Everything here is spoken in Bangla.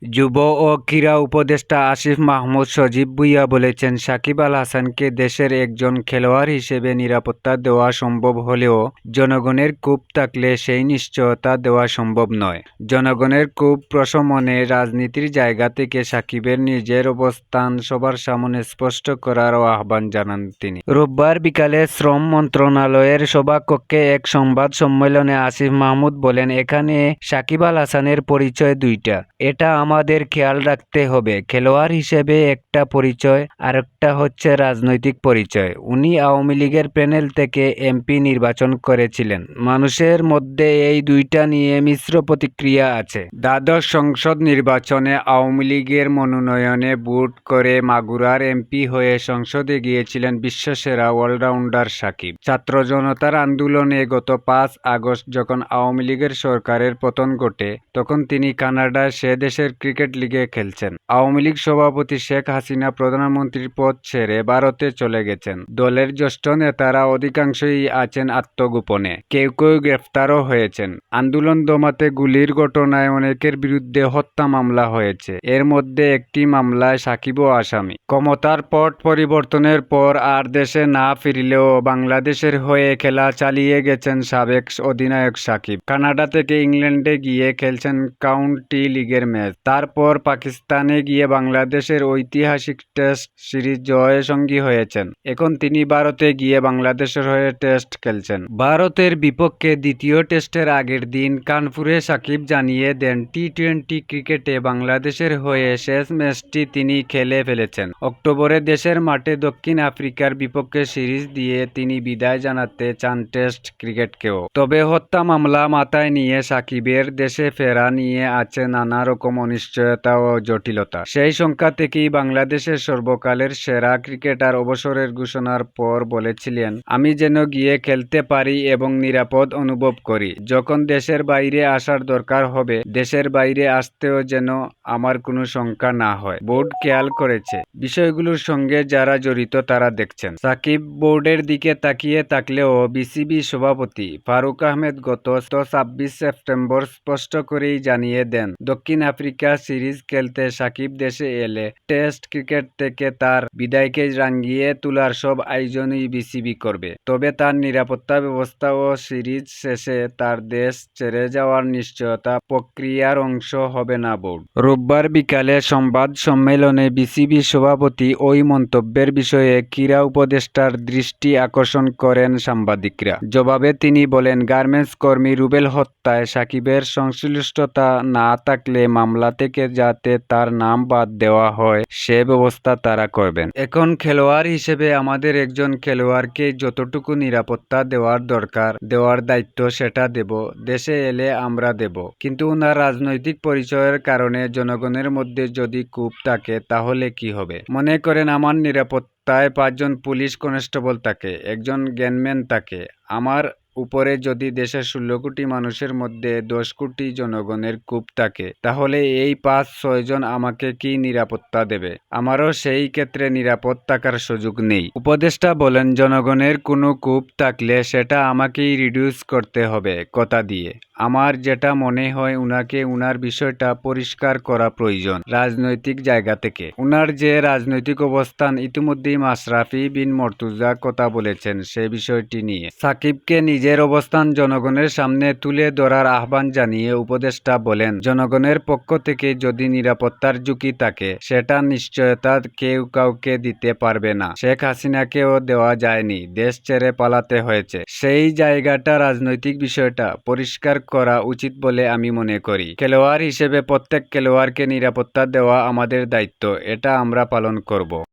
যুব ও ক্রীড়া উপদেষ্টা আসিফ মাহমুদ সজীব ভুঁইয়া বলেছেন, সাকিব আল হাসানকে দেশের একজন খেলোয়াড় হিসেবে নিরাপত্তা দেওয়া সম্ভব হলেও জনগণের ক্ষোভ থাকলে সেই নিশ্চয়তা দেওয়া সম্ভব নয়। জনগণের ক্ষোভ প্রশমনে রাজনীতির জায়গা থেকে সাকিবের নিজের অবস্থান সবার সামনে স্পষ্ট করারও আহ্বান জানান তিনি। রোববার বিকালে শ্রম মন্ত্রণালয়ের সভাকক্ষে এক সংবাদ সম্মেলনে আসিফ মাহমুদ বলেন, এখানে সাকিব আল হাসানের পরিচয় দুইটা। এটা আমাদের খেয়াল রাখতে হবে। খেলোয়াড় হিসেবে একটা পরিচয়, আরেকটা হচ্ছে রাজনৈতিক পরিচয়। উনি আওয়ামী লীগের প্যানেল থেকে এমপি নির্বাচন করেছিলেন। মানুষের মধ্যে এই দুইটা নিয়ে মিশ্র প্রতিক্রিয়া আছে। দ্বাদশ সংসদ নির্বাচনে আওয়ামী লীগের মনোনয়নে ভোট করে মাগুরার এমপি হয়ে সংসদে গিয়েছিলেন বিশ্বসেরা অলরাউন্ডার সাকিব। ছাত্র জনতার আন্দোলনে গত 5 আগস্ট যখন আওয়ামী লীগের সরকারের পতন ঘটে, তখন তিনি কানাডায় সে দেশের ক্রিকেট লিগে খেলছেন। আওয়ামী লীগ সভাপতি শেখ হাসিনা প্রধানমন্ত্রীর পদ ছেড়ে ভারতে চলে গেছেন। দলের জ্যেষ্ঠ নেতারা অধিকাংশই আছেন আত্মগোপনে, কেউ কেউ গ্রেফতারও হয়েছেন। আন্দোলন দমাতে গুলির ঘটনায় অনেকের বিরুদ্ধে হত্যা মামলা হয়েছে। এর মধ্যে একটি মামলায় সাকিবও আসামি। ক্ষমতার পট পরিবর্তনের পর আর দেশে না ফিরলেও বাংলাদেশের হয়ে খেলা চালিয়ে গেছেন সাবেক অধিনায়ক সাকিব। কানাডা থেকে ইংল্যান্ডে গিয়ে খেলছেন কাউন্টি লিগের ম্যাচ। তারপর পাকিস্তানে গিয়ে বাংলাদেশের ঐতিহাসিক টেস্ট সিরিজ জয়ে সঙ্গী হয়েছেন। এখন তিনি ভারতে গিয়ে বাংলাদেশের হয়ে টেস্ট খেলছেন। ভারতের বিপক্ষে দ্বিতীয় টেস্টের আগের দিন কানপুরে সাকিব জানিয়ে দেন, টি-20 ক্রিকেটে বাংলাদেশের হয়ে শেষ ম্যাচটি তিনি খেলে ফেলেছেন। অক্টোবরে দেশের মাঠে দক্ষিণ আফ্রিকার বিপক্ষে সিরিজ দিয়ে তিনি বিদায় জানাতে চান টেস্ট ক্রিকেটকেও। তবে হত্যা মামলা মাথায় নিয়ে সাকিবের দেশে ফেরা নিয়ে আছে নানা রকম অনিশ্চয়তা ও জটিলতা। সেই সংখ্যা থেকেই বাংলাদেশের সর্বকালের সেরা ক্রিকেটার অবসরের ঘোষণার পর বলেছিলেন, আমি যেন গিয়ে খেলতে পারি এবং নিরাপদ অনুভব করি। যখন দেশের বাইরে আসার দরকার হবে, দেশের বাইরে আসতেও যেন আমার কোনো শঙ্কা না হয়। বোর্ড খেয়াল করেছে। বিষয়গুলোর সঙ্গে যারা জড়িত তারা দেখছেন। সাকিব বোর্ডের দিকে তাকিয়ে থাকলেও বিসিবি সভাপতি ফারুক আহমেদ গত 26 সেপ্টেম্বর স্পষ্ট করেই জানিয়ে দেন, দক্ষিণ আফ্রিকা সিরিজ খেলতে সাকিব দেশে এলে টেস্ট ক্রিকেট থেকে তার বিদায়কে রাঙিয়ে তোলার সব আয়োজনই বিসিবি করবে। তবে তার নিরাপত্তা ব্যবস্থা ও সিরিজ শেষে তার দেশ ছেড়ে যাওয়ার নিশ্চয়তা প্রক্রিয়ার অংশ হবে না বোর্ড। রোববার বিকালে সংবাদ সম্মেলনে বিসিবি সভাপতি ওই মন্তব্যের বিষয়ে ক্রীড়া উপদেষ্টার দৃষ্টি আকর্ষণ করেন সাংবাদিকরা। জবাবে তিনি বলেন, গার্মেন্টস কর্মী রুবেল হত্যায় সাকিবের সংশ্লিষ্টতা না থাকলে মামলা থেকে যাতে তার নাম বাদ দেওয়া হয় সে ব্যবস্থা তারা করবেন। এখন খেলোয়াড় হিসেবে আমাদের একজন খেলোয়াড়কে যতটুকু নিরাপত্তা দেওয়ার দরকার, দেওয়ার দায়িত্ব সেটা দেব। দেশে এলে আমরা দেব। কিন্তু ওনার রাজনৈতিক পরিচয়ের কারণে জনগণের মধ্যে যদি ক্ষোভ থাকে তাহলে কি হবে? মনে করেন আমার নিরাপত্তায় 5 জন পুলিশ কনস্টেবল থাকে, একজন গ্যানম্যান থাকে। আমার উপরে যদি দেশের 16 কোটি মানুষের মধ্যে 10 কোটি জনগণের ক্ষোভ থাকে, তাহলে এই 5-6 জন আমাকে কি নিরাপত্তা দেবে? আমারও সেই ক্ষেত্রে নিরাপদ থাকার সুযোগ নেই। উপদেষ্টা বলেন, জনগণের কোনো ক্ষোভ থাকলে সেটা আমাকেই রিডিউস করতে হবে কথা দিয়ে। আমার যেটা মনে হয় উনাকে উনার বিষয়টা পরিষ্কার করা প্রয়োজন রাজনৈতিক জায়গা থেকে। উনার যে রাজনৈতিক অবস্থান ইতিমধ্যেই মাশরাফি বিন মর্তুজা কথা বলেছেন সে বিষয়টি নিয়ে। সাকিবকে নিজের অবস্থান জনগণের সামনে তুলে ধরার আহ্বান জানিয়ে উপদেষ্টা বলেন, জনগণের পক্ষ থেকে যদি নিরাপত্তার ঝুঁকি থাকে সেটা নিশ্চয়তা কেউ কাউকে দিতে পারবে না। শেখ হাসিনাকেও দেওয়া যায়নি, দেশ ছেড়ে পালাতে হয়েছে। সেই জায়গাটা রাজনৈতিক বিষয়টা পরিষ্কার করা উচিত বলে আমি মনে করি। খেলোয়াড় হিসেবে প্রত্যেক খেলোয়াড়কে নিরাপত্তা দেওয়া আমাদের দায়িত্ব, এটা আমরা পালন করব।